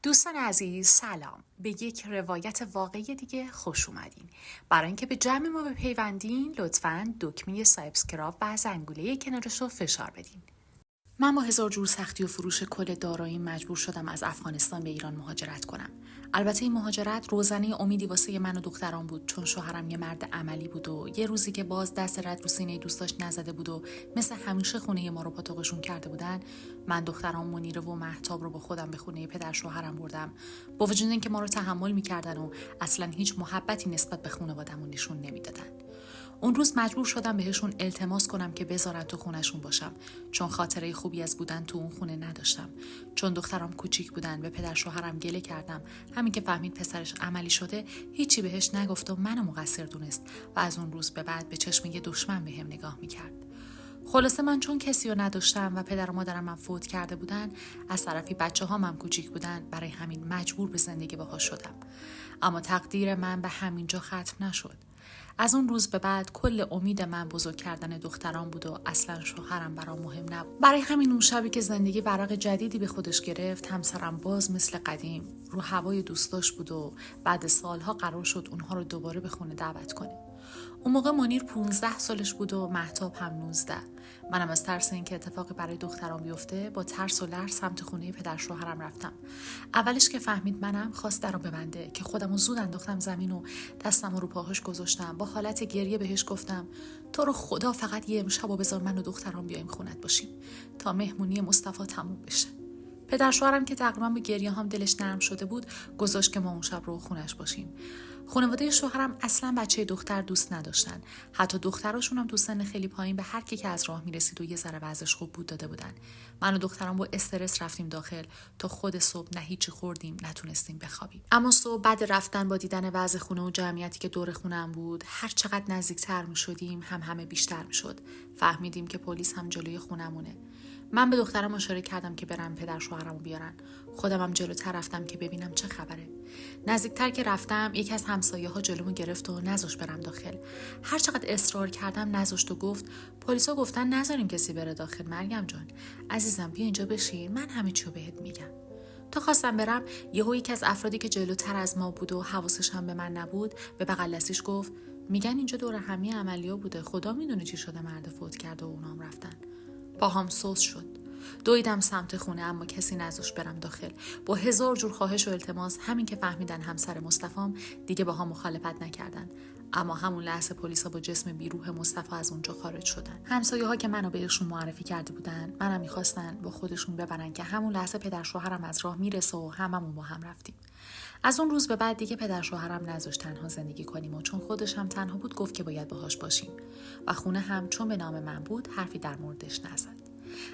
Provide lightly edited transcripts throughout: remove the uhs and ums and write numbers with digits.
دوستان عزیز سلام، به یک روایت واقعی دیگه خوش اومدین. برای اینکه به جمع ما بپیوندین لطفاً دکمه سابسکرایب و زنگوله کنارش رو فشار بدین. من با هزار جور سختی و فروش کل داراییم مجبور شدم از افغانستان به ایران مهاجرت کنم. البته این مهاجرت روزنه امیدی واسه من و دخترام بود، چون شوهرم یه مرد عملی بود و یه روزی که باز دست رد رو سینه دوستاش نزده بود و مثل همیشه خونه ما رو پاتوقشون کرده بودن، من دخترام منیره و مهتاب رو با خودم به خونه پدر شوهرم بردم. با وجود اینکه ما رو تحمل می‌کردن و اصلاً هیچ محبتی نسبت به خانواده‌مون نشون نمیدادن. اون روز مجبور شدم بهشون التماس کنم که بذارن تو خونشون باشم، چون خاطره خوبی از بودن تو اون خونه نداشتم. چون دخترام کوچیک بودن به پدر شوهرم گله کردم. همین که فهمید پسرش عملی شده هیچی بهش نگفت و منو مقصر دونست و از اون روز به بعد به چشم یه دشمن بهم نگاه میکرد. خلاصه من چون کسی رو نداشتم و پدر و مادرم من فوت کرده بودن، از طرفی بچه ها هم کوچیک بودن، برای همین مجبور به زندگی باها شدم. اما تقدیر من به همینجا ختم نشد. از اون روز به بعد کل امید من بزرگ کردن دختران بود و اصلا شوهرم برام مهم نبود. برای همین اون شبی که زندگی ورق جدیدی به خودش گرفت، همسرم باز مثل قدیم رو هوای دوستاش بود و بعد سالها قرار شد اونها رو دوباره به خونه دعوت کنه. اون موقع منیر 15 سالش بود و مهتاب هم 19. منم از ترس اینکه اتفاقی برای دخترام بیفته با ترس و لرز سمت خونه پدر شوهرم رفتم. اولش که فهمید منم خواست درو ببنده که خودمو زود انداختم زمین و دستمو رو پاهاش گذاشتم. با حالت گریه بهش گفتم تو رو خدا فقط یه امشبو بذار من و دخترام بیایم خونت باشیم تا مهمونی مصطفی تموم بشه. پدر شوهرم که تقریبا به گریه هم دلش نرم شده بود گذاشت که ما اون شب رو خونش باشیم. خانواده شوهرم اصلا بچه دختر دوست نداشتن. حتی دختراشون هم تو سن خیلی پایین به هر کی که از راه میرسید و یه ذره وضعش خوب بود داده بودن. من و دخترم با استرس رفتیم داخل تا خود صبح نه هیچی خوردیم نتونستیم بخوابیم. اما صبح بعد رفتن با دیدن وضع خونه و جمعیتی که دور خونم بود، هر چقدر نزدیکتر میشدیم همه بیشتر میشد. فهمیدیم که پلیس هم جلوی خونمونه. من به دخترم اشاره کردم که برم پدر شوهرمو بیارن. خودم هم جلوتر رفتم که ببینم چه خبره. نزدیکتر که رفتم یکی از همسایه‌ها جلومو گرفت و نذاشت برم داخل. هر چقدر اصرار کردم نذاشت و گفت پلیسا گفتن نذاریم کسی بره داخل. مریم جان عزیزم بیا اینجا بشین، من همه چیو بهت میگم. تا خواستم برم یهو یکی از افرادی که جلوتر از ما بود و حواسش هم به من نبود به بغل دستیش گفت میگن اینجا دور همی عملیا بوده، خدا میدونه چی شده مرد فوت کرده و اونام رفتن. پاهام سوس شد. دویدم سمت خونه اما کسی نذاشت برم داخل. با هزار جور خواهش و التماس همین که فهمیدن همسر مصطفیم دیگه باها مخالفت نکردن. اما همون لحظه پلیسا با جسم بیروح مصطفی از اونجا خارج شدن. همسایه‌ها که منو بهشون معرفی کرده بودن منم می‌خواستن با خودشون ببرن که همون لحظه پدر شوهرم از راه میرسه و هممون با هم رفتیم. از اون روز به بعد دیگه پدر شوهرم نذاشت تنها زندگی کنیم و چون خودش هم تنها بود گفت که باید باهاش باشیم و خونه هم چون به نام من بود حرفی در موردش نزد.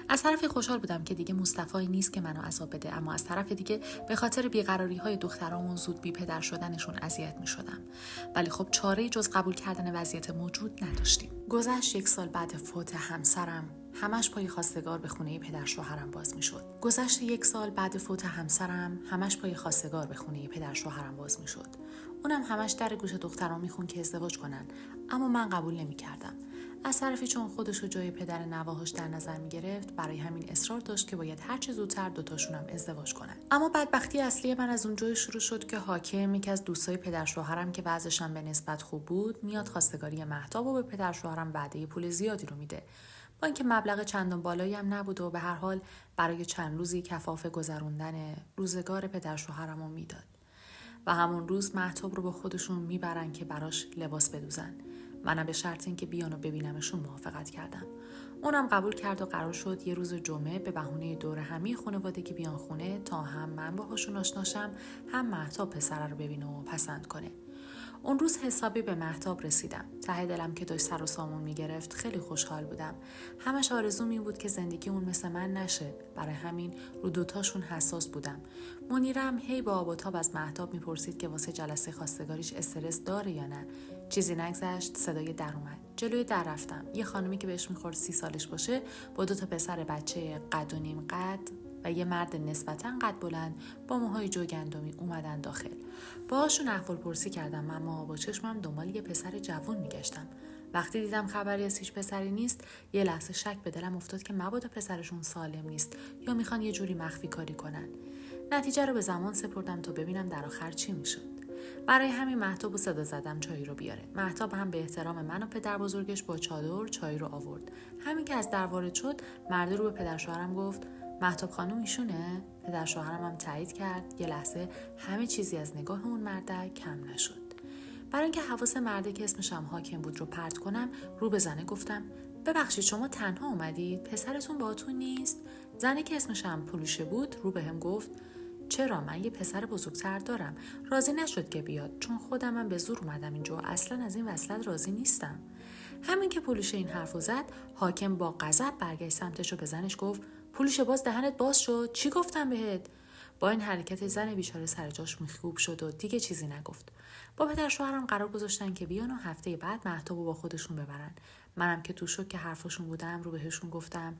از طرفی خوشحال بودم که دیگه مصطفی نیست که منو عذاب بده، اما از طرف دیگه به خاطر بیقراری‌های دخترامون زود بی پدر شدنشون اذیت می‌شدم. ولی خب چاره‌ای جز قبول کردن وضعیت موجود نداشتیم. گذشت 1 سال بعد فوت همسرم، همش پای خواستگار به خونه پدر شوهرم باز می‌شد. گذشت 1 سال بعد فوت همسرم، همش پای خواستگار به خونه پدر شوهرم باز می‌شد. اونم همش در گوش دخترام میخون که ازدواج کنن، اما من قبول نمی‌کردم. از طرفی چون خودشو جای پدر نواهاش در نظر می‌گرفت، برای همین اصرار داشت که باید هر چه زودتر دوتاشون هم ازدواج کنن. اما بدبختی اصلی من از اونجای شروع شد که حاکم، یکی از دوستای پدر شوهرم که وضعشم به نسبت خوب بود، میاد خواستگاری مهتاب و به پدر شوهرم وعده پول زیادی رو میده. با اینکه مبلغ چندان بالایی هم نبود و به هر حال برای چند روزی کفاف گذروندن روزگار پدر شوهرمو میداد. و همون روز مهتاب رو با خودشون میبرن که براش لباس بدوزن. منم به شرط اینکه بیان و ببینمشون موافقت کردم. اونم قبول کرد و قرار شد یه روز جمعه به بهونه دور همی خانوادگی بیان خونه تا هم من باهاشون آشناشم، هم مهتاب پسر رو ببینه و پسند کنه. اون روز حسابی به مهتاب رسیدم. ته دلم که داشت سر و سامون میگرفت خیلی خوشحال بودم. همش آرزوم این بود که زندگی اون مثل من نشه. برای همین رو دوتاشون حساس بودم. منیرم هی با آب و تاب از مهتاب میپرسید که واسه جلسه خواستگاریش استرس داره یا نه. چیزی نگذشت صدای در اومد. جلوی در رفتم. یه خانمی که بهش میخورد 30 سالش باشه با 2 پسر بچه قد و نیم قد و یه مرد نسبتاً قد بلند با موهای جوگندمی اومدن داخل. باهاشون احوالپرسی کردم اما با چشمم دنبال یه پسر جوان میگشتم. وقتی دیدم خبری از هیچ پسری نیست، یه لحظه شک به دلم افتاد که مبادا پسرشون سالم نیست یا میخوان یه جوری مخفی کاری کنن. نتیجه رو به زمان سپردم تا ببینم در آخر چی میشد. برای همین مهتاب صدا زدم چای رو بیاره. مهتاب هم به احترام من و پدر بزرگش با چادر چای رو آورد. همین که از در وارد شد، مرد رو به پدر شوهرم گفت مهتاب خانم ایشونه؟ پدر شوهرم هم تایید کرد. یه لحظه همه چیزی از نگاه اون مرد کم نشد. برای اینکه حواس مرده که اسمش هم حاکم بود رو پرت کنم، رو به زنه گفتم ببخشید شما تنها اومدید؟ پسرتون باهاتون نیست؟ زنه که اسمش هم پولوشه بود رو بهم گفت چرا، من یه پسر بزرگتر دارم. راضی نشد که بیاد چون خودم هم به زور اومدم اینجا، اصلا از این وصلت راضی نیستم. همین که پولوشه این حرفو زد، حاکم با غضب برگشت سمتش و به زنش گفت پولوشه باز دهنت باز شد، چی گفتم بهت؟ با این حرکت زن بیچاره سر جاش میخکوب شد و دیگه چیزی نگفت. با پدر شوهرم قرار گذاشتن که بیان و هفته بعد مهتابو با خودشون ببرن. منم که تو شوک که حرفشون بودم رو بهشون گفتم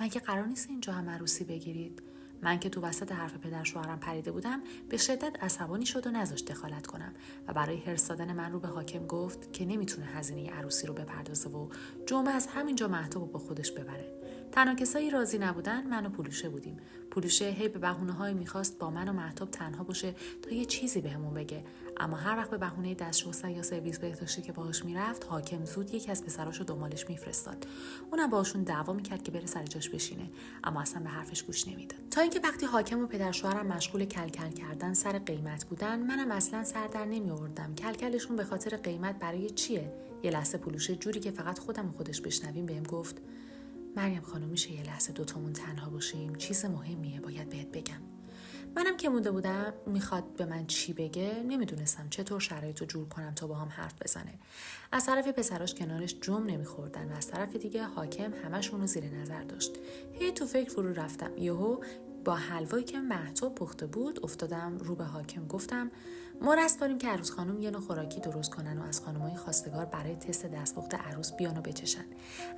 مگه قرار نیست اینجا هم عروسی بگیرید؟ من که تو وسط حرف پدر شوهرم پریده بودم به شدت عصبانی شد و نذاشت دخالت کنم و برای حرص دادن من رو به حاکم گفت که نمیتونه هزینه عروسی رو بپردازه و جمعه از همینجا مهتابو با خودش ببره. تنها کسایی راضی نبودن من و پولوشه بودیم. پولوشه هی به بهونه‌هایی میخواست با من و مهتاب تنها باشه تا یه چیزی بهمون بگه، اما هر وقت به بهونه دستشویی یا سرویس بهداشتی که باهاش میرفت، حاکم زود یکی از پسراشو دنبالش میفرستاد. اونم باهاشون دعوا میکرد که بره سر جاش بشینه، اما اصلا به حرفش گوش نمیداد. تا اینکه وقتی حاکم و پدر شوهرم مشغول کلکل کردن سر قیمت بودن، منم اصلا سر در نمیآوردم کلکلشون به خاطر قیمت برای چیه. یه لحظه پولوشه جوری که فقط خودم و خودش بشنویم بهم گفت مریم خانم میشه یه لحظه دوتامون تنها باشیم، چیز مهمیه باید بهت بگم. منم که مونده بودم میخواد به من چی بگه، نمیدونستم چطور شرایطو جور کنم تا با هم حرف بزنه. از طرف پسراش کنارش جم نمیخوردن و از طرف دیگه حاکم همشون رو زیر نظر داشت. هی تو فکر فرو رفتم. یهو با حلوایی که مهتاب پخته بود افتادم رو به حاکم گفتم ما رست داریم که عروس خانم یه نوع خوراکی درست کنن و از خانمای خواستگار برای تست دستپخت عروس بیان و بچشن.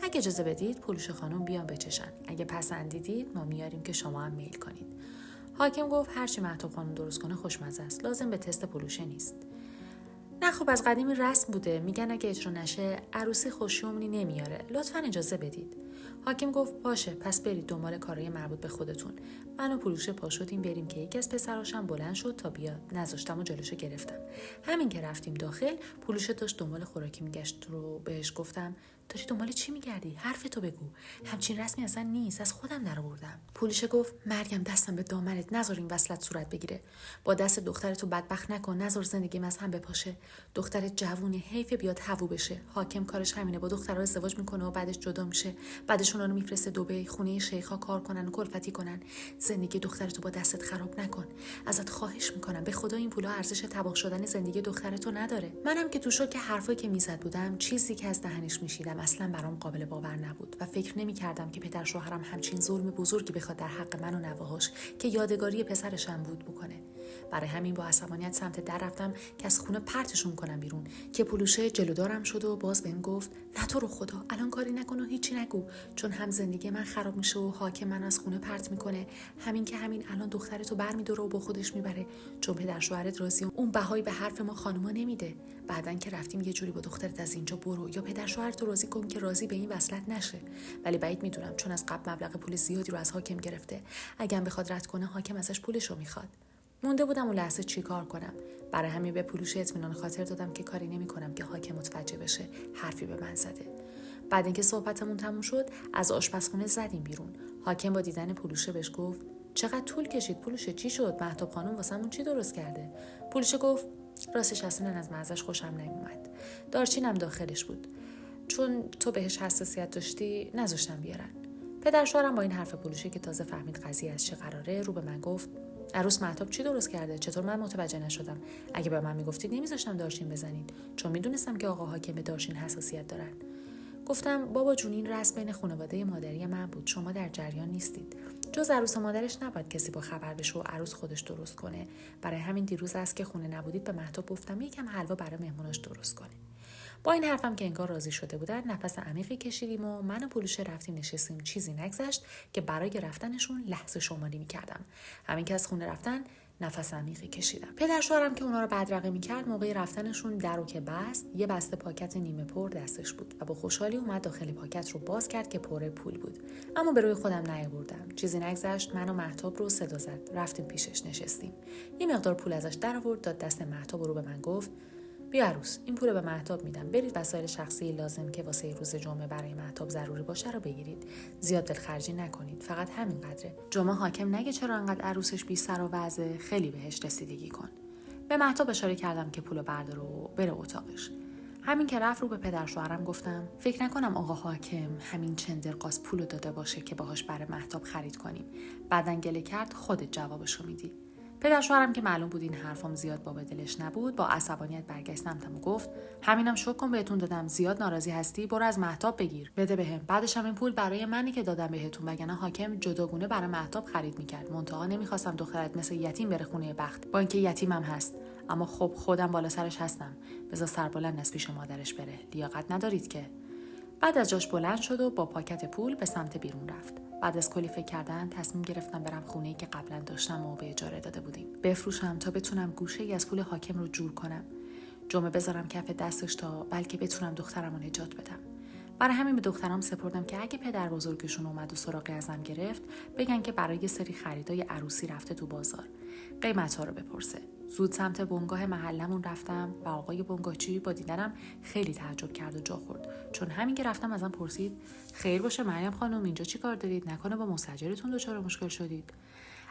اگه اجازه بدید پولوشه خانم بیان بچشن. اگه پسندیدید ما میاریم که شما هم میل کنید. حاکم گفت هرچی مهتاب خانم درست کنه خوشمزه است، لازم به تست پولوشه نیست. نه خب از قدیمی رسم بوده، میگن اگه اجرا نشه عروسی خوشیومنی نمیاره، لطفاً اجازه بدید. حاکم گفت باشه پس برید دنبال کارهای مربوط به خودتون. من و پولوشه پا شدیم بریم که یکی از پسراشم بلند شد تا بیاد، نذاشتم و جلوشو گرفتم. همین که رفتیم داخل پولوشه داشت دنبال خوراکی میگشت رو بهش گفتم داری دنبال چی میگردی؟ حرفتو بگو. همچین رسمی اصلا نیست، از خودم درآوردم. پولوشه گفت مریم دستم به دامنت، نذار این وصلت صورت بگیره. با دست دخترتو بدبخت نکن، نذار زندگیم از هم بپاشه. دخترت جوونه، حیف بیاد هوو بشه. حاکم کارش همینه، با دخترها ازدواج میکنه و بعدش جدا میشه. بعدش اونا رو میفرسته دبی، خونه شیخا کار کنن و کلفتی کنن. زندگی دخترتو با دستت خراب نکن. ازت خواهش میکنم، به خدا این پولا ارزش تباه شدن زندگی دخترتو نداره. منم که تو شوک حرفایی که میزد بودم، چیزی که از دهنش میشیدم اصلا برام قابل باور نبود و فکر نمی‌کردم که پدر شوهرم همچین ظلم بزرگی بخواد در حق من و نوه‌هاش که یادگاری پسرشم بود بکنه. برای همین با عصبانیت سمت در رفتم که از خونه پرتشون کنم بیرون که پولوشه جلودارم شد و باز بهم گفت نه تو رو خدا الان کاری نکن و هیچی نگو، چون هم زندگی من خراب میشه و حاکم من از خونه پرت میکنه، همین که همین الان دخترتو برمی‌داره و با خودش میبره، چون پدر شوهرت راضی اون بهایی به حرف ما خانوما نمیده. بعدن که رفتیم یه جوری با دخترت از اینجا برو یا پدر شوهرتو راضی کن که راضی به این وصلت نشه. ولی بعید میدونم، چون از قبل مبلغ پول زیادی رو از حاکم گرفته. اگه هم بخواد رد کنه حاکم ازش پولشو میخواد. مونده بودم اون لحظه چیکار کنم. برای همین به پولوشه اطمینان خاطر دادم که کاری نمی‌کنم که حاکم متوجه بشه حرفی به من زده. بعد اینکه صحبتمون تموم شد از آشپزخونه زدیم بیرون. حاکم با دیدن پولوشه بهش گفت چقدر طول کشید پولوشه، چی شد؟ مهتاب خانم واسمون چی درست کرده؟ پولوشه گفت راستش اصلا از مزهش خوشم نمیومد. دارچینم داخلش بود. چون تو بهش حساسیت داشتی نذاشتم بیارن. پدر شوهرم با این حرف پولوشه که تازه فهمید قضیه از چه قراره رو به من گفت عروس مهتاب چی درست کرده؟ چطور من متوجه نشدم؟ اگه به من میگفتید نمیذاشتم دارچین بزنید، چون میدونستم که آقا حاکم به دارچین حساسیت دارن. گفتم بابا جون این رسم بین خانواده مادری من بود، شما در جریان نیستید. جز عروس و مادرش نباید کسی با خبر بشه و عروس خودش درست کنه. برای همین دیروز است که خونه نبودید به مهتاب گفتم یکم حلوا برای مهموناش درست کنه. با این حرفم که انگار راضی شده بودن نفس عمیقی کشیدیم و من و پولوشه رفتیم نشستیم. چیزی نگذشت که برای رفتنشون لحظه شماری می‌کردم. همین که از خونه رفتن نفس عمیقی کشیدم. پدر شوهرم که اونا رو بدرقه می‌کرد موقع رفتنشون درو که بست، یه بسته پاکت نیمه پر دستش بود و با خوشحالی اومد داخل پاکت رو باز کرد که پر پول بود. اما به روی خودم نیاوردم. چیزی نگذشت من و مهتاب رو صدا زد. رفتیم پیشش نشستیم. یه مقدار پول ازش در آورد، داد دست مهتاب و رو به من گفت: بیا عروس، این پول به مهتاب میدم، برید وسایل شخصی لازم که واسه روز جمعه برای مهتاب ضروری باشه رو بگیرید. زیاد دلخرجی نکنید، فقط همین قدره. جمعه حاکم نگه چرا انقدر عروسش بی سر و وضع، خیلی بهش رسیدگی کن. به مهتاب اشاره کردم که پولو برداره و بره اتاقش. همین که رفت رو به پدر شوهرم گفتم: فکر نکنم آقا حاکم همین چندرقاس پولو داده باشه که باهاش برای مهتاب خرید کنیم. بعدن گله کرد خودت جوابشو میدی. پدر شوهرم که معلوم بود این حرفام زیاد باب دلش نبود، با عصبانیت برگشت سمتم و گفت: همینم شک کن بهتون دادم، زیاد ناراضی هستی برو از مهتاب بگیر، بده بهم. بعدش هم این پول برای منی که دادم بهتون، وگرنه حاکم جداگونه برای مهتاب خرید میکرد. منتها نمیخواستم دخترت مثل یتیم بره خونه بخت، با اینکه یتیمم هست. اما خب خودم بالا سرش هستم، بذار سربلند از پیش مادرش بره، لیاقت ندارید که. بعد از جاش بلند شد و با پاکت پول به سمت بیرون رفت. بعد از کلی فکر کردن تصمیم گرفتم برم خونه‌ای که قبلا داشتم و به اجاره داده بودیم. بفروشم تا بتونم گوشه‌ای از پول حاکم رو جور کنم. جمعه بذارم کف دستش تا بلکه بتونم دخترم رو نجات بدم. برای همین به دخترام سپردم که اگه پدر بزرگشون اومد و سراغی ازم گرفت، بگن که برای یه سری خریدای عروسی رفته تو بازار. قیمت‌ها رو بپرسه. زود سمت بنگاه محلمون رفتم و آقای بنگاهچی با دیدنم خیلی تعجب کرد و جا خورد، چون همین که رفتم ازم پرسید: خیر باشه مریم خانم، اینجا چی کار دارید؟ نکنه با مستاجرتون دچار مشکل شدید؟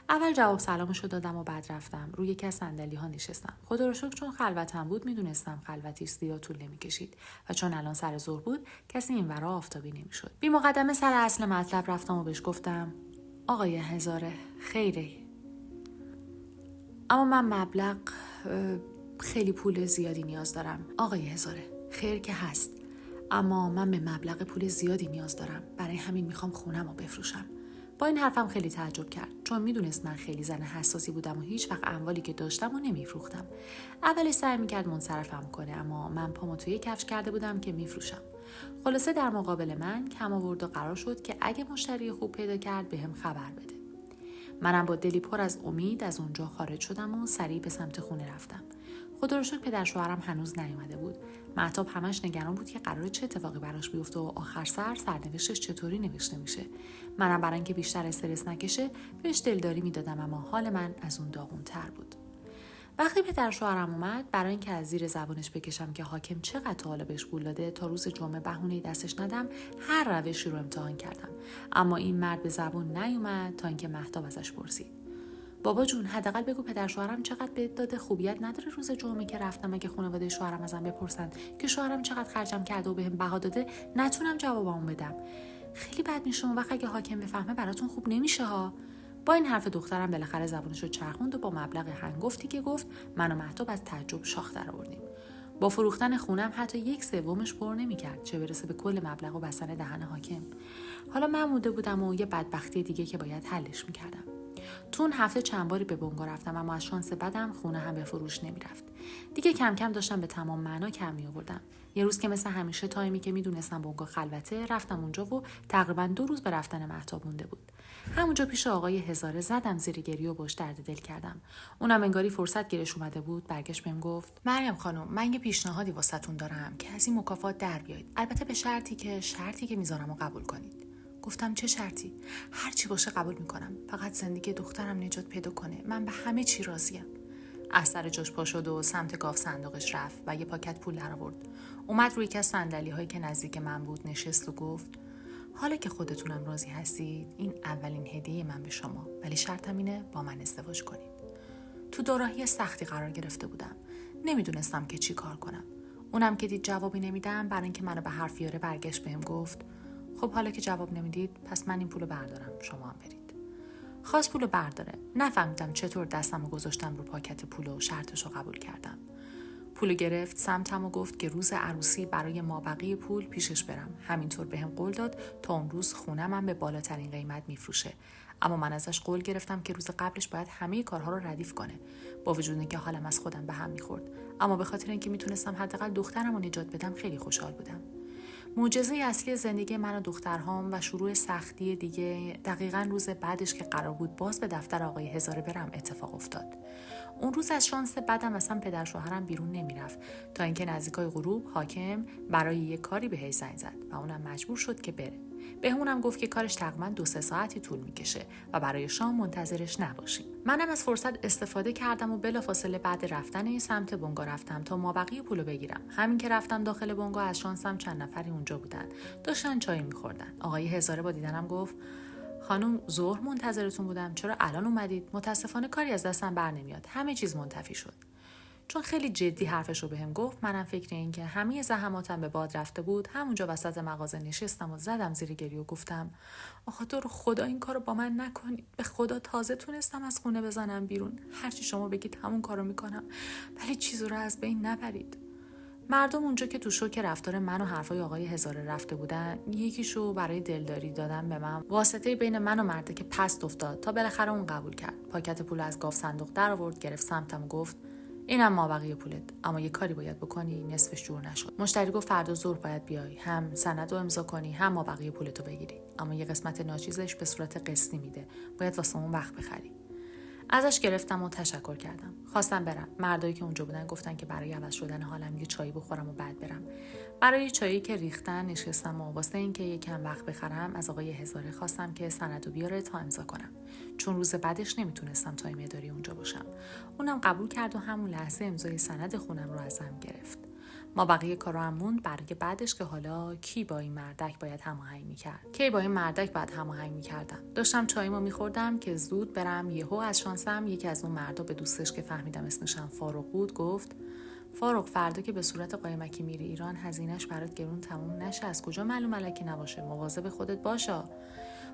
اول جواب سلامشو دادم و بعد رفتم روی یکی از صندلی‌ها نشستم. خدا رو شکر چون خلوتم بود میدونستم خلوتی است، زیاد طول نمی‌کشید و چون الان سر ظهر بود کسی اینورا آفتابی نمی‌شد. بی مقدمه سر اصل مطلب رفتم و بهش گفتم: آقای هزاره، خیره، اما من مبلغ خیلی پول زیادی نیاز دارم. آقای هزاره، خیر که هست، اما من به مبلغ پول زیادی نیاز دارم، برای همین میخوام خونم رو بفروشم. با این حرفم خیلی تعجب کرد، چون میدونست من خیلی زن حساسی بودم و هیچ وقت اموالی که داشتم رو نمیفروختم. اولش سعی میکرد منصرفم کنه، اما من پامو توی کفش کرده بودم که میفروشم. خلاصه در مقابل من کم آورد و قرار شد که اگه مشتری خوب پیدا کرد بهم خبر بده. منم با دلی پر از امید از اونجا خارج شدم و سریع به سمت خونه رفتم. خدا رو شکر پدر شوهرم هنوز نیومده بود. مهتاب همش نگران بود که قراره چه اتفاقی براش بیفته و آخر سرنوشتش چطوری نوشته میشه. منم برای اینکه بیشتر استرس نکشه بهش دلداری میدادم، اما حال من از اون داغون‌تر بود. وقتی پدر شوهرم اومد، برای اینکه از زیر زبانش بکشم که حاکم چقدر تا حالا بهش پول داده تا روز جمعه بهونه‌ای دستش ندم، هر روشی رو امتحان کردم، اما این مرد به زبون نیومد تا اینکه مهتاب ازش پرسید: بابا جون، حداقل بگو پدر شوهرم چقدر بهت داده، خوبیت نداره روز جمعه که رفتم اگه خانواده شوهرم ازم بپرسن که شوهرم چقدر خرجم کرده و بهم بها داده نتونم جوابمو بدم. خیلی بد میشه اون وقت اگه حاکم بفهمه براتون خوب نمیشه ها. با این حرف دخترم بالاخره زبونشو چرخوند و با مبلغ هنگفتی که گفت من و مهتاب از تعجب شاخ درآوردیم. با فروختن خونم حتی 1/3 پر نمی‌کرد، چه برسه به کل مبلغ و بستن دهن حاکم. حالا من مونده بودم و یه بدبختی دیگه که باید حلش می‌کردم. تو اون هفته چند باری به بنگاه رفتم، اما از شانس بدم خونه هم به فروش نمیرفت. دیگه کم کم داشتم به تمام معنا کم میآوردم. یه روز که مثل همیشه تایمی که میدونستم بنگاه خلوته، رفتم اونجا و تقریبا 2 روز به رفتن مهتاب مونده بود. همونجا پیش آقای هزاره زدم زیر گریه و باش درد دل کردم. اونم انگاری فرصت گیرش اومده بود، برگشت بهم گفت: مریم خانم، من یه پیشنهادی واسهتون دارم که از این مکافات در بیایید، البته به شرطی که میذارم و قبول کنید. گفتم چه شرطی؟ هر چی باشه قبول میکنم، فقط زندگی دخترم نجات پیدا کنه، من به همه چی راضیم. از سر جاش پا شد و سمت گاف صندوقش رفت و یه پاکت پول درآورد. اومد روی یکی از صندلی‌هایی که نزدیک من بود نشست و گفت: حالا که خودتونم راضی هستید، این اولین هدیه من به شما، ولی شرطم اینه با من ازدواج کنید. تو دوراهی سختی قرار گرفته بودم، نمیدونستم که چی کار کنم. اونم که دید جوابی نمیدم، برای اینکه منو به حرف بیاره برگشت بهم گفت: خب حالا که جواب نمیدید پس من این پولو بردارم، شما هم برید. خواست پولو برداره. نفهمیدم چطور دستمو گذاشتم رو پاکت پولو و شرطشو قبول کردم. پولو گرفت، سمتم و گفت که روز عروسی برای مابقی پول پیشش برم. همینطور بهم قول داد تا اون روز خونه‌م به بالاترین قیمت میفروشه. اما من ازش قول گرفتم که روز قبلش باید همه کارها رو ردیف کنه. با وجود اینکه حالم از خودم به هم میخورد، اما به خاطر اینکه میتونستم حداقل دخترم رو نجات بدم خیلی خوشحال بودم. معجزه اصلی زندگی من و دخترهام و شروع سختی دیگه دقیقاً روز بعدش که قرار بود باز به دفتر آقای هزاره برم اتفاق افتاد. اون روز از شانس بدم اصلا پدر شوهرم بیرون نمیرفت تا اینکه نزدیکای غروب حاکم برای یه کاری بهش زنگ زد و اونم مجبور شد که بره. بهمونم گفت که کارش تقریباً 2-3 ساعتی طول میکشه و برای شام منتظرش نباشیم. منم از فرصت استفاده کردم و بلافاصله بعد رفتن این سمت بنگاه رفتم تا مابقی پولو بگیرم. همین که رفتم داخل بنگاه از شانسم چند نفری اونجا بودن. داشتن چای می‌خوردن. آقای هزاره با دیدنم گفت خانم ظهر منتظرتون بودم، چرا الان اومدید؟ متاسفانه کاری از دستم بر نمیاد. همه چیز منتفی شد. چون خیلی جدی حرفشو بهم گفت، منم فکر این که همه زحماتم به باد رفته بود، همونجا وسط مغازه نشستم و زدم زیر گریه و گفتم آخه تو رو خدا این کارو با من نکنید. به خدا تازه تونستم از خونه بزنم بیرون. هرچی شما بگید همون کارو میکنم، ولی چیزو رو از بین نبرید. مردم اونجا که تو شوک رفتار من و حرفای آقای هزاره رفته بودن، یکیشو برای دلداری دادن به من واسطه بین من و مرده که پست افتاد تا بالاخره اون قبول کرد. پاکت پول از گاف صندوق در آورد، گرفت سمتم و گفت اینم مابقی پولت، اما یه کاری باید بکنی. نصفش جور نشد. مشتری گفت فردا ظهر باید بیای، هم سند رو امضا کنی هم مابقی پولتو بگیری، اما یه قسمت ناچیزش به صورت قسطی میده، باید واسه اون وقت بخری. ازش گرفتم و تشکر کردم. خواستم برم. مردایی که اونجا بودن گفتن که برای عوض شدن حالم یه چایی بخورم و بعد برم. برای چایی که ریختن نشستم و واسه اینکه یکم وقت بخرم از آقای هزاره خواستم که سندو بیاره تا امضا کنم. چون روز بعدش نمیتونستم تایم اداری اونجا باشم. اونم قبول کرد و همون لحظه امضای سند خونم رو ازم گرفت. ما بقیه کارا هم موند برای بعدش که حالا کی با این مردک باید هماهنگ میکردم. داشتم چایمو میخوردم که زود برم. یهو از شانسم یکی از اون مردا به دوستش که فهمیدم اسمشم فاروق بود گفت فاروق فردا که به صورت قایمکی میری ایران هزینه‌اش برات گرون تموم نشه، از کجا معلوم الکی نباشه، مواظب خودت باشا.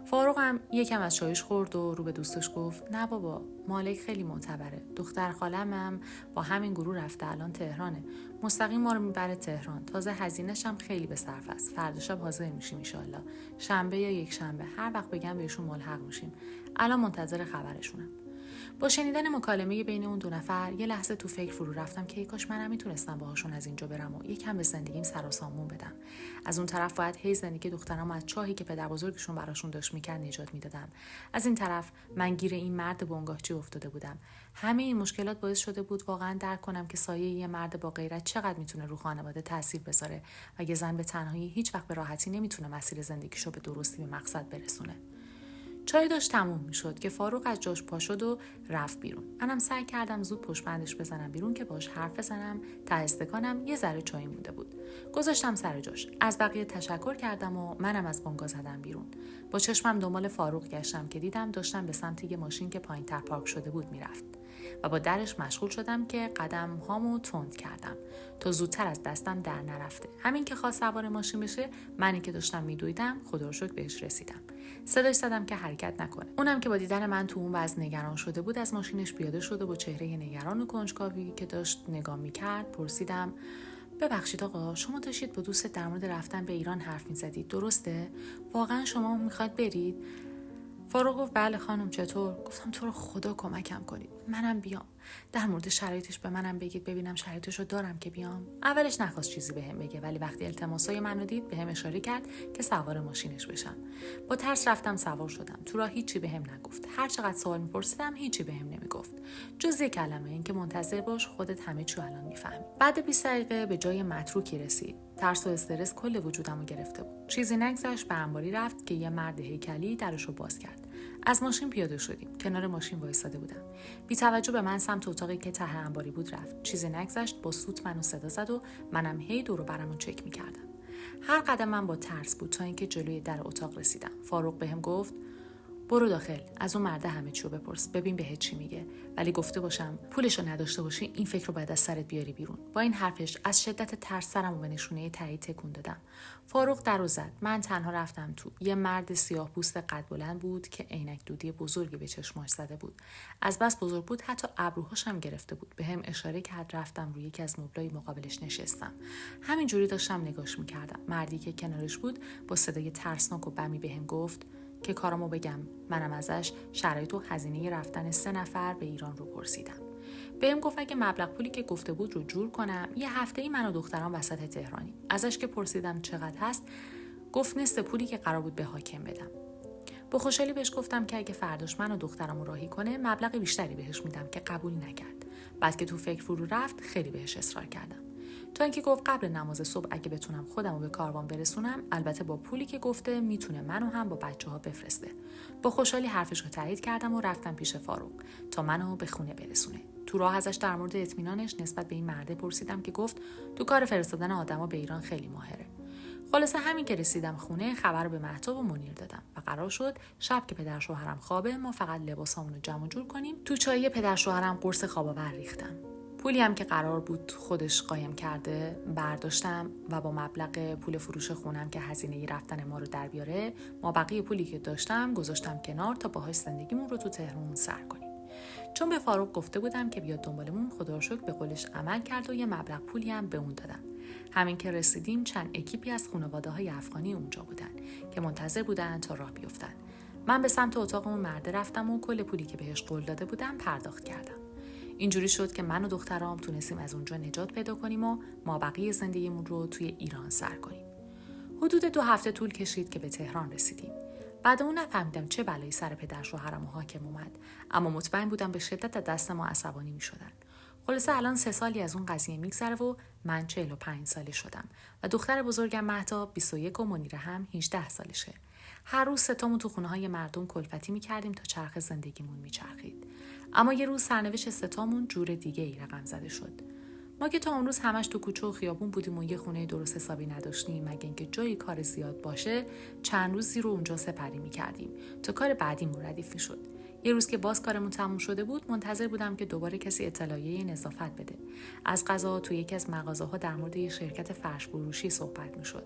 فاروق هم یکم از چایش خورد و رو به دوستش گفت نه بابا، مالک خیلی معتبره، دختر خاله‌م با همین گروه رفته الان تهرانه، مستقیم ما رو میبره تهران، تازه هزینه‌ش هم خیلی به صرف است. فردا شب حاضر میشیم ان شاءالله، شنبه یا یک شنبه، هر وقت بگم بهشون ملحق میشیم. الان منتظر خبرشونم. با شنیدن مکالمه بین اون دو نفر یه لحظه تو فکر فرو رفتم که کاش منم میتونستم باهاشون از اینجا برم و یکم به زندگیم سر و سامون بدم. از اون طرف باید هی زندگی دخترام از چاهی که پدر بزرگشون براشون داشت میکرد نجات میدادم. از این طرف من گیر این مرد بنگاهچی افتاده بودم. همه این مشکلات باعث شده بود واقعا درک کنم که سایه یه مرد با غیرت چقدر میتونه رو خانواده تاثیر بذاره و یه زن به تنهایی هیچ وقت به راحتی نمیتونه مسیر زندگیشو به درستی به مقصد برسونه. چای داشت تموم میشد که فاروق از جاش پا شد و رفت بیرون. منم سعی کردم زود پشت بندش بزنم بیرون که باش حرف بزنم. ته استکانم یه ذره چای مونده بود. گذاشتم سر جاش. از بقیه تشکر کردم و منم از بنگاه زدم بیرون. با چشمم دنبال فاروق گشتم که دیدم داشتم به سمت یه ماشین که پایین‌تر پارک شده بود میرفت و با درش مشغول شدم که قدم هامو تند کردم تا زودتر از دستم در نرفته. همین که خواست سوار ماشین بشه، منی که داشتم میدویدم خدا رو شکر بهش رسیدم. صداش زدم که حرکت نکنه. اونم که با دیدن من تو اون وضع نگران شده بود از ماشینش پیاده شده با چهره نگران و کنجکاوی که داشت نگاه میکرد. پرسیدم ببخشید آقا، شما داشتید با دوستت در مورد رفتن به ایران حرف میزدید، درسته؟ واقعا شما میخواد برید؟ فاروق گفت بله خانم، چطور؟ گفتم تو رو خدا کمکم کنید، منم بیام. در مورد شرایطش به منم بگید ببینم شرایطشو دارم که بیام. اولش نخواست چیزی بهم بگه، ولی وقتی التماسای منو دید بهم اشاره کرد که سوار ماشینش بشم. با ترس رفتم سوار شدم. تو راه هیچی بهم نگفت. هر چقدر سوال میپرسیدم هیچی بهم نمیگفت جز یک کلمه، این که منتظر باش، خودت همه چی الان میفهمی. بعد 20 دقیقه به جای متروکی رسید. ترس و استرس کل وجودمو گرفته بود. چیزی نگذشت به انباری رفت که یه مرد هیکلی درشو باز کرد. از ماشین پیاده شدیم. کنار ماشین وایساده بودم. بی توجه به من سمت اتاقی که ته انباری بود رفت. چیزی نگذشت با سوت منو صدا زد و منم هی دور و برمو چک می‌کردم. هر قدم من با ترس بود تا اینکه جلوی در اتاق رسیدم. فاروق بهم گفت برو داخل، از اون مرده همه چیو بپرس، ببین بهت چی میگه، ولی گفته باشم پولشو نداشته باشی این فکر رو باید از سرت بیاری بیرون. با این حرفش از شدت ترس سرمو به نشونه تایید تکون دادم. فاروق درو زد. من تنها رفتم تو. یه مرد سیاه پوست قد بلند بود که عینک دودی بزرگی به چشماش زده بود. از بس بزرگ بود حتی ابروهاش هم گرفته بود. بهم اشاره کرد رفتم روی یکی از مبلای مقابلش نشستم. همینجوری داشتم نگاش میکردم. مردی که کنارش بود با صدای ترسناک و بمی بهم گفت که کارامو بگم. منم ازش شرایط و هزینه رفتن 3 نفر به ایران رو پرسیدم. بهم گفت اگه مبلغ پولی که گفته بود رو جور کنم، یه هفته‌ای من و دخترم وسط تهرانی. ازش که پرسیدم چقدر هست، گفت نصف پولی که قرار بود به حاکم بدم. با خوشحالی بهش گفتم که اگه فرداش من و دخترم رو راهی کنه مبلغ بیشتری بهش میدم که قبول نکرد. بعد که تو فکر فرو رفت خیلی بهش اصرار کردم. تا اینکه گفت قبل نماز صبح اگه بتونم خودم رو به کاروان برسونم، البته با پولی که گفته میتونه منو هم با بچه‌ها بفرسته. با خوشحالی حرفش رو تایید کردم و رفتم پیش فاروق تا منو به خونه برسونه. تو راه ازش در مورد اطمینانش نسبت به این مرده پرسیدم که گفت تو کار فرستادن آدما به ایران خیلی ماهره. خلاصه همین که رسیدم خونه خبر رو به مهتاب و منیر دادم و قرار شد شب که پدر شوهرم خوابه ما فقط لباسامون رو جمع جور کنیم. تو چایی پدر شوهرم قرص خواب آور ریختم. پولی هم که قرار بود خودش قایم کرده برداشتم و با مبلغ پول فروش خونم که هزینه رفتن ما رو در بیاره، ما بقیه پولی که داشتم گذاشتم کنار تا باهاش زندگیمون رو تو تهران سر کنیم. چون به فاروق گفته بودم که بیاد دنبالمون، خدا رو شکر به قولش عمل کرد و یه مبلغ پولی هم به اون دادم. همین که رسیدیم چند اکیپی از خانواده‌های افغانی اونجا بودن که منتظر بودن تا راه بیفتن. من به سمت اتاق اون مرده رفتم و کل پولی که بهش قول داده بودم پرداخت کردم. اینجوری شد که من و دخترام تونستیم از اونجا نجات پیدا کنیم و ما بقیه زندگیمون رو توی ایران سر کنیم. حدود 2 هفته طول کشید که به تهران رسیدیم. بعد اون نفهمیدم چه بلایی سر پدر شوهرم و حاکم اومد، اما مطمئن بودم به شدت از دست ما عصبانی می‌شدن. خلاصه الان 3 سالی از اون قضیه میگذره و من 45 ساله شدم و دختر بزرگم مهتاب 21 و منیره هم 18 سالشه. هر روز ستامون تو خونه‌های مردم کلفتی می‌کردیم تا چرخ زندگیمون میچرخید. اما یه روز سرنوشت ستامون جور دیگه‌ای رقم زده شد. ما که تا اون روز همش تو کوچه و خیابون بودیم و یه خونه درست حسابی نداشتیم مگه اینکه جای کار زیاد باشه، چند روزی رو اونجا سپری می‌کردیم تا کار بعدیمون ردیف می‌شد. یه روز که باز کارمون تموم شده بود منتظر بودم که دوباره کسی اطلاعیه نظافت بده. از قضا تو یکی از مغازه‌ها در مورد یه شرکت فرش فروشی صحبت می‌شد.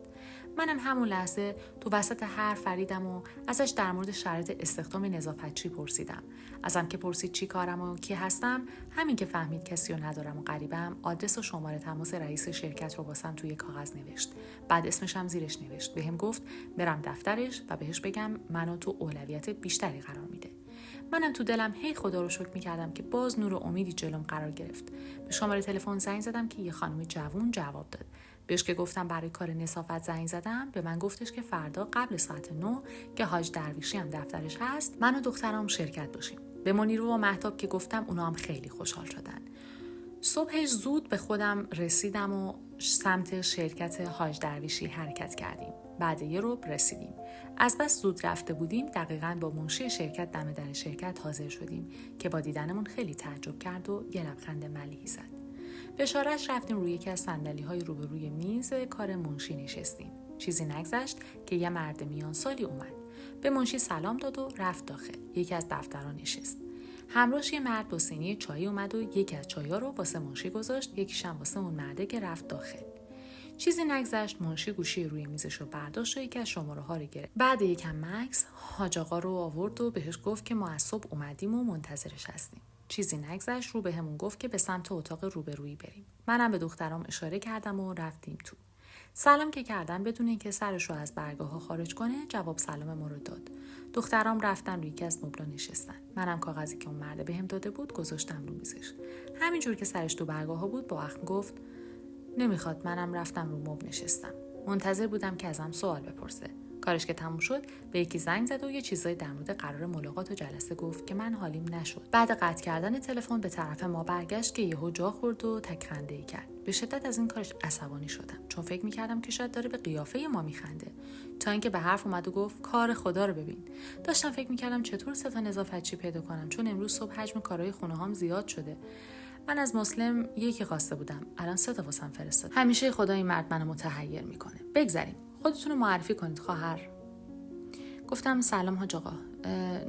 منم همون لحظه تو وسط حرف فریدم و ازش در مورد شرایط استخدام نظافتچی پرسیدم. ازم که پرسید چی کارم و کی هستم، همین که فهمید کسی رو ندارم و غریبم، آدرس و شماره تماس رئیس شرکت رو واسم توی کاغذ نوشت. بعد اسمش هم زیرش نوشت. بهم گفت برم دفترش و بهش بگم منو تو اولویت بیشتری قرار میده. منم تو دلم هی خدا رو شکر می‌کردم که باز نور و امیدی جلوم قرار گرفت. به شماره تلفن زنگ زدم که یه خانم جوون جواب داد. بهش که گفتم برای کار نظافت زنگ زدم، به من گفتش که فردا قبل ساعت 9 که حاج درویشی هم دفترش هست، من و دخترم شرکت باشیم. به منیر و مهتاب که گفتم اونا هم خیلی خوشحال شدن. صبحش زود به خودم رسیدم و سمت شرکت حاج درویشی حرکت کردیم. بعد یه ربع رسیدیم. از بس زود رفته بودیم دقیقاً با منشی شرکت دم در شرکت حاضر شدیم که با دیدنمون خیلی تعجب کرد و یه لبخند ملیحی زد. به اشاره‌اش رفتیم روی یکی از صندلی‌های روبروی میز کار منشی نشستیم. چیزی نگذشت که یه مرد میان سالی اومد. به منشی سلام داد و رفت داخل. یکی از دفتران نشست. همراهش یه مرد با سینی چای اومد و یکی از چای‌ها رو واسه منشی گذاشت، یکیش هم واسه اون مرده که رفت داخل. چیزی نگذشت منشی گوشی روی میزش رو برداشت و یکی از شماره‌ها رو گرفت. بعد یکم مکث حاج آقا رو آورد و بهش گفت که ما از صبح اومدیم و منتظرش هستیم. چیزی نگذشت رو بهمون گفت که به سمت اتاق روبرویی بریم. منم به دخترام اشاره کردم و رفتیم تو. سلام که کردم بدون اینکه سرش رو از برگاه‌ها خارج کنه جواب سلام ما رو داد. دخترام رفتن روی یکی از مبلا نشستن. منم کاغذی که اون مرد بهم داده بود گذاشتم رو میزش. همینجور که سرش تو برگاه‌ها بود با اخم گفت نمیخواد. منم رفتم رو مبل نشستم. منتظر بودم که ازم سوال بپرسه. کارش که تموم شد به یکی زنگ زد و یه چیزایی در مورد قرار ملاقات و جلسه گفت که من حالیم نشد. بعد قطع کردن تلفن به طرف ما برگشت که یهو جا خورد و تک خنده‌ای کرد. به شدت از این کارش عصبانی شدم چون فکر می‌کردم که شاید داره به قیافه ما میخنده، تا اینکه به حرف اومد و گفت کار خدا رو ببین. داشتم فکر می‌کردم چطور 3 تا نظافتچی پیدا کنم چون امروز صبح حجم کارهای خونه‌هام زیاد شده. من از مسلم یکی خواسته بودم، الان 3 تا واسم فرستاد. همیشه خدا این مرد منو متحیر میکنه. بگذریم. خودتون رو معرفی کنید خواهر. گفتم سلام حاج آقا.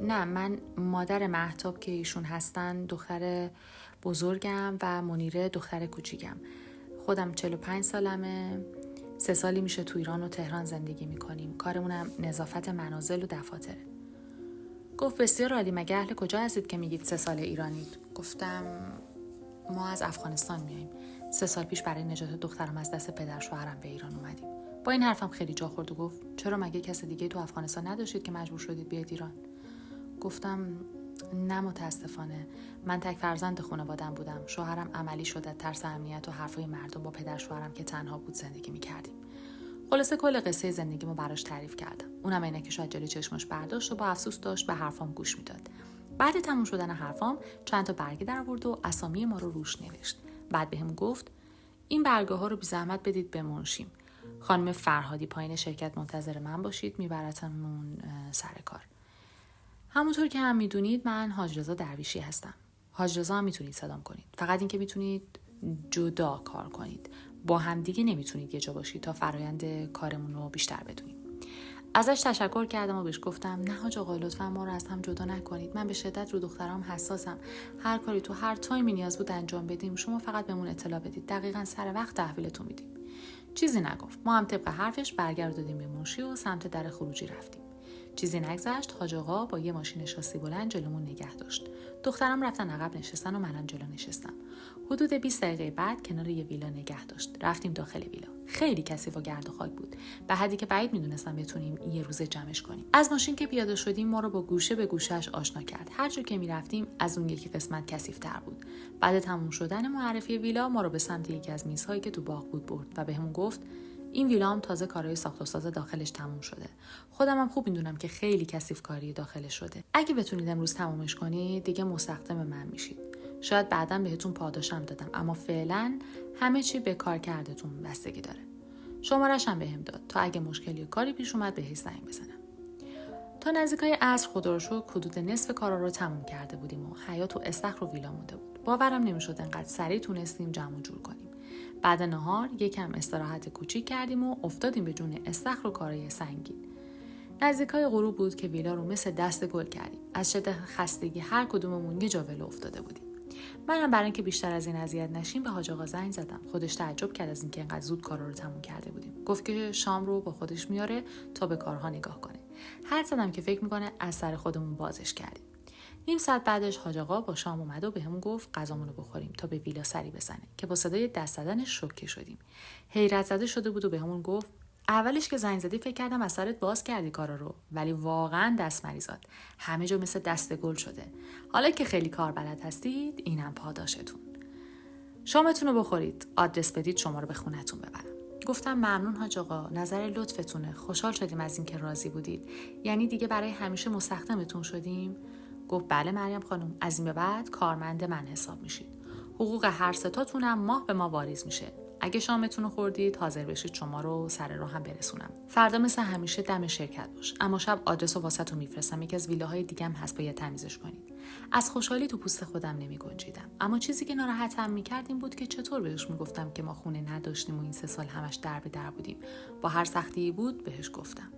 نه، من مادر مهتاب که ایشون هستن، دختر بزرگم و منیره دختر کوچیکم. خودم 45 سالمه. 3 سالی میشه تو ایران و تهران زندگی میکنیم. کارمونم نظافت منازل و دفاتره. گفت بسیار عالی. مگه اهل کجا هستید که میگید 3 سال ایرانید؟ گفتم ما از افغانستان میاییم. 3 سال پیش برای نجات دخترم از دست پدر شوهرم به ایران اومدیم. با این حرفم خیلی جا خورد و گفت چرا مگه کس دیگه تو افغانستان نداشتید که مجبور شدید بیاید ایران؟ گفتم نه متاسفانه، من تک فرزند خانواده‌ام بودم. شوهرم عملی شد، از ترس امنیت و حرفای مردم با پدر شوهرم که تنها بود زندگی می‌کردیم. خلاصه کل قصه زندگیمو براش تعریف کردم. اونم عینکشو از جلوی چشمش برداشت و با افسوس داشت به حرفام گوش میداد. بعد تموم شدن حرفام چند تا برگه در آورد و اسامی ما رو روش نوشت. بعد بهم گفت این برگه ها رو بی زحمت بدید به منشیم. خانم فرهادی پایین شرکت منتظر من باشید، میبرتمون سر کار. همونطور که هم میدونید من حاج رضا درویشی هستم. حاج رضا هم میتونید صدام کنید. فقط اینکه میتونید جدا کار کنید. با همدیگه نمیتونید یه جا باشید تا فرایند کارمون رو بیشتر بدونیم. ازش تشکر کردم و بهش گفتم نه حاج آقا، لطفا ما رو از هم جدا نکنید. من به شدت رو دخترام حساسم. هر کاری تو هر تایمی نیاز بود انجام بدیم، شما فقط بهمون اطلاع بدید. دقیقاً سر وقت تحویلتون میدیم. چیزی نگفت. ما هم طبق حرفش برگردادیم به منشی و سمت در خروجی رفتیم. چیزی نگذشت، حاج آقا با یه ماشین شاسی بلند جلومون نگه داشت. دخترام رفتن عقب نشستن و منم جلو نشستم. حدود 20 دقیقه بعد کنار یه ویلا نگه داشت. رفتیم داخل ویلا. خیلی کثیف و گرد و خاک بود. به حدی که بعید میدونستم بتونیم یه روزه جمعش کنیم. از ماشین که پیاده شدیم ما رو با گوشه به گوشه‌اش آشنا کرد. هر جا که میرفتیم از اون یکی قسمت کثیف‌تر بود. بعد تموم شدن معرفی ویلا ما رو به سمت یکی از میزهایی که تو باغ بود برد و بهمون گفت این ویلا هم تازه کارهای ساخت و ساز داخلش تموم شده. خودم هم خوب میدونم که خیلی کثیف کاری داخلش شده. اگه بتونید امروز تمومش کنید دیگه مستخدم من میشید. شاید بعداً بهتون پاداشم دادم، اما فعلا همه چی به کار کردتون بستگی داره. شماره‌ش هم بهم داد تا اگه مشکلی و کاری پیش اومد بهش زنگ بزنم. تا نزدیکای عصر خدا رو شکر حدود نصف کارا رو تموم کرده بودیم و حیاط و استخر و ویلا مونده بود. باورم نمیشد انقدر سریع تونستیم جمع و جور کنیم. بعد نهار یکم استراحت کوچیک کردیم و افتادیم به جون استخر و کارای سنگین. نزدیکای غروب بود که ویلا رو مثل دست گل کردیم. از شدت خستگی هر کدوممون یه جا ولو افتاده بودیم. منم برای اینکه بیشتر از این اذیت نشیم به حاج آقا زنگ زدم. خودش تعجب کرد از اینکه اینقدر زود کارا رو تموم کرده بودیم. گفت که شام رو با خودش میاره تا به کارها نگاه کنه. حد زدم که فکر میکنه از سر خودمون بازش کردیم. نیم ساعت بعدش حاج آقا با شام اومد و بهمون گفت غذامون رو بخوریم تا به ویلا سری بزنه که با صدای دست زدنش شوکه شدیم. حیرت زده شده بود و بهمون گفت اولش که زنگ زدی فکر کردم از سرت باز کردی کارا رو، ولی واقعا دست مریزاد. همه جا مثل دست گل شده. حالا که خیلی کار بلد هستید اینم پاداشتون. شامتون رو بخورید، آدرس بدید شما رو به خونتون ببرم. گفتم ممنون حاج آقا، نظر لطفتونه. خوشحال شدیم از اینکه راضی بودید. یعنی دیگه برای همیشه مستخدمتون شدیم؟ گفت بله مریم خانم، از این به بعد کارمند من حساب میشید. حقوق هر ستاتونم ماه به ما واریز میشه. اگه شامتون رو خوردید حاضر بشید شما رو سر راه هم برسونم. فردا مثل همیشه دم شرکت باش، اما شب آدرس و واسهتون میفرستم. یکی از ویلاهای دیگه هم هست باید تمیزش کنید. از خوشحالی تو پوست خودم نمیگنجیدم، اما چیزی که ناراحتم میکرد این بود که چطور بهش میگفتم که ما خونه نداشتیم و این 3 سال همش در به در بودیم. با هر سختی بود بهش گفتم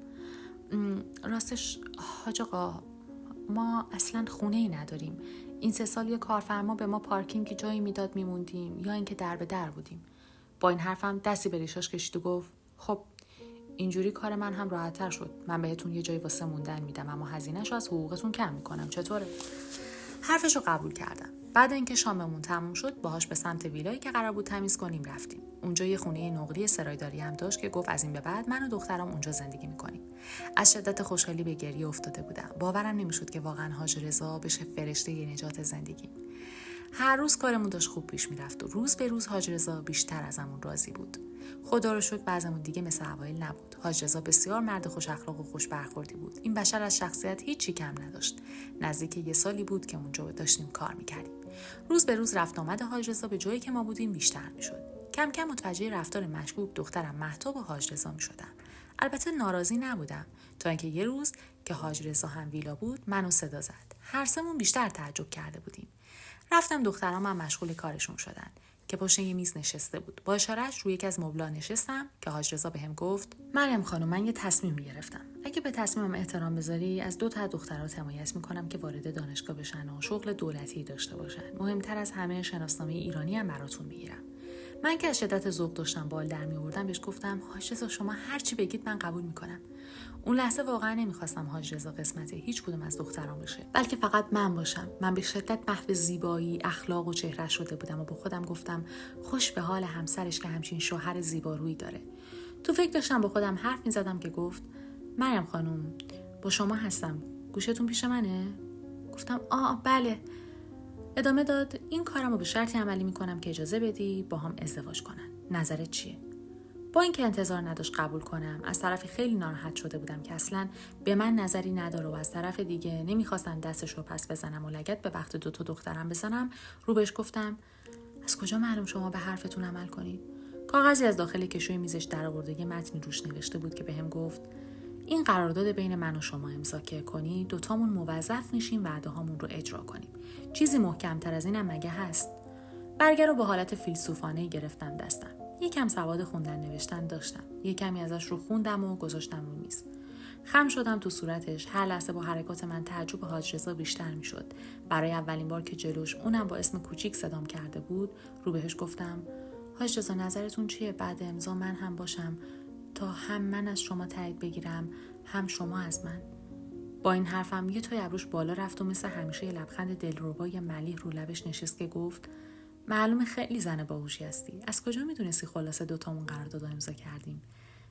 راستش حاج آقا ما اصلا خونه ای نداریم. این 3 سال یه کارفرما به ما پارکینگ جایی میداد میموندیم یا اینکه در به در بودیم. با این حرفم دستی به ریشاش کشید و گفت خب اینجوری کار من هم راحت‌تر شد. من بهتون یه جایی واسه موندن میدم اما هزینه‌شو از حقوقتون کم میکنم. چطوره؟ حرفشو قبول کردم. بعد اینکه شاممون تموم شد باهاش به سمت ویلایی که قرار بود تمیز کنیم رفتیم. اونجا یه خونه نقلی سرایداری هم داشت که گفت از این به بعد من و دخترم اونجا زندگی میکنیم. از شدت خوشحالی به گریه افتاده بودم. باورم نمیشد که واقعا حاج رضا بشه فرشته نجات زندگی. هر روز کارمون داشت خوب پیش میرفت و روز به روز حاج رضا بیشتر ازمون راضی بود. خدا رو شکر بعضمون دیگه مثل اوایل نبود. حاج رضا بسیار مرد خوش اخلاق و خوش برخوردی بود. این بشر از شخصیت هیچی کم نداشت. نزدیک 1 سالی بود که اونجا داشتیم کار میکردیم. روز به روز رفت آمد حاج رضا به جایی که ما بودیم بیشتر میشد. کم کم متوجه رفتار مشکوک دخترم مهتاب و حاج رضا میشدم. البته ناراضی نبودم تا اینکه یه روز که حاج رضا هم ویلا بود منو صدا زد. هر سمون بیشتر تعجب کرده بودیم. رفتم دخترام هم مشغول کارشون شدن که پشت یه میز نشسته بود. با اشارهش روی یکی از مبلا نشستم که حاج رضا بهم گفت مریم خانم من یه تصمیم گرفتم. اگه به تصمیمم احترام بذاری از 2 تا دخترها حمایت میکنم که وارد دانشگاه بشن و شغل دولتی داشته باشن. مهمتر از همه شناسنامه ایرانی هم براتون میگیرم. من که از شدت ذوق داشتم بال در میآوردم بهش گفتم حاج رضا شما هر چی بگید من قبول میکنم. اون لحظه واقعا نمیخواستم حاج رضا قسمت هیچ کدوم از دخترام بشه، بلکه فقط من باشم. من به شدت محو زیبایی، اخلاق و چهره شده بودم و با خودم گفتم خوش به حال همسرش که همچین شوهر زیبارویی داره. تو فکر داشتم با خودم حرف میزدم که گفت مریم خانم با شما هستم، گوشتون پیش منه؟ گفتم بله. ادامه داد این کارم رو به شرطی عملی میکنم که اجازه بدی با هم ازدواج کنن. نظرت چیه؟ با اینکه انتظار نداشت قبول کنم، از طرفی خیلی ناراحت شده بودم که اصلاً به من نظری نداره و از طرف دیگه نمیخواستم دستش رو پس بزنم و لگد به بخت 2 دخترم بزنم، رو بهش گفتم از کجا معلوم شما به حرفتون عمل کنید؟ کاغذی از داخل کشوی میزش در آورده یه متنی روش نوشته بود که بهم گفت این قرارداد بین من و شما امضا که کنی 2 موظف میشیم وعده‌هامون رو اجرا کنیم. چیزی محکم‌تر از اینم مگه هست؟ برگه رو با حالت فیلسوفانه‌ای گرفتم دستم. یکم سواد خوندن نوشتن داشتم. یکمی ازش رو خوندم و گذاشتم رو میز. خم شدم تو صورتش. هر لحظه با حرکات من تعجب حاج رضا بیشتر میشد. برای اولین بار که جلوش اونم با اسم کوچیک صدام کرده بود، رو بهش گفتم حاج رضا نظرتون چیه بعد امضا من هم باشم تا هم من از شما تایید بگیرم هم شما از من؟ با این حرفم یه تای ابروش بالا رفت و مثل همیشه یه لبخند دلربای ملیح رو لبش نشست که گفت معلومه خیلی زن باهوشی هستی. از کجا میدونستی خلاصه 2 قرارداد امضا کردیم؟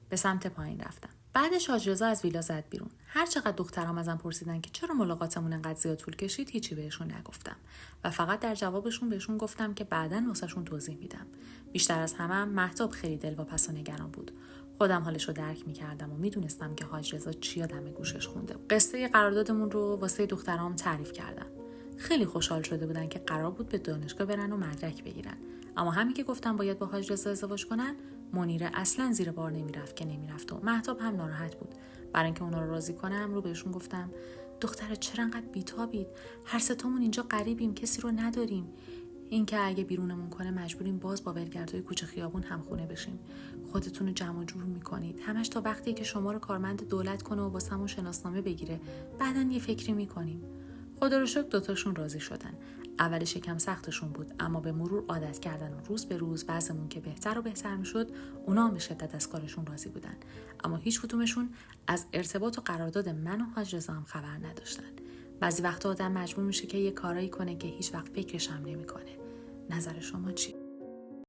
به سمت پایین رفتم. بعدش حاج رضا از ویلا زد بیرون. هر چقدر دخترام ازم پرسیدن که چرا ملاقاتمون انقدر زیاد طول کشید، هیچی بهشون نگفتم و فقط در جوابشون بهشون گفتم که بعداً واسهشون توضیح میدم. بیشتر از همه مهتاب خیلی دلواپس و نگران بود. خودم حالش رو درک می‌کردم و میدونستم که حاج رضا چیا دم گوشش خونده. قصه قراردادمون رو واسه دخترام تعریف کردم. خیلی خوشحال شده بودن که قرار بود به دانشگاه برن و مدرک بگیرن. اما همین که گفتم باید با حاج رضا ازدواج کنن، منیره اصلا زیر بار نمیرفت و مهتاب هم ناراحت بود. برای اینکه اونا رو راضی کنم رو بهشون گفتم دختره چرا انقدر بیتابید؟ هر 3 اینجا غریبیم، کسی رو نداریم. این که اگه بیرونمون کنه مجبوریم باز با ولگردای کوچه خیابون همخونه بشیم. خودتون رو جمع جور میکنید همش تا وقتی که شما رو کارمند دولت کنه و واسمون شناسنامه بگیره، بعداً یه فکری میکنیم. خدا رو شکر 2 راضی شدن. اولش یکم سختشون بود، اما به مرور عادت کردن و روز به روز وضعمون که بهتر و بهتر میشد، اونا هم به شدت از کارشون راضی بودن. اما هیچ کدومشون از ارتباط و قرارداد من و حاج رضا هم خبر نداشتن. بعضی وقتا آدم مجبور میشه که یه کارایی کنه که هیچ وقت فکرش هم نمیکنه. نظر شما چی؟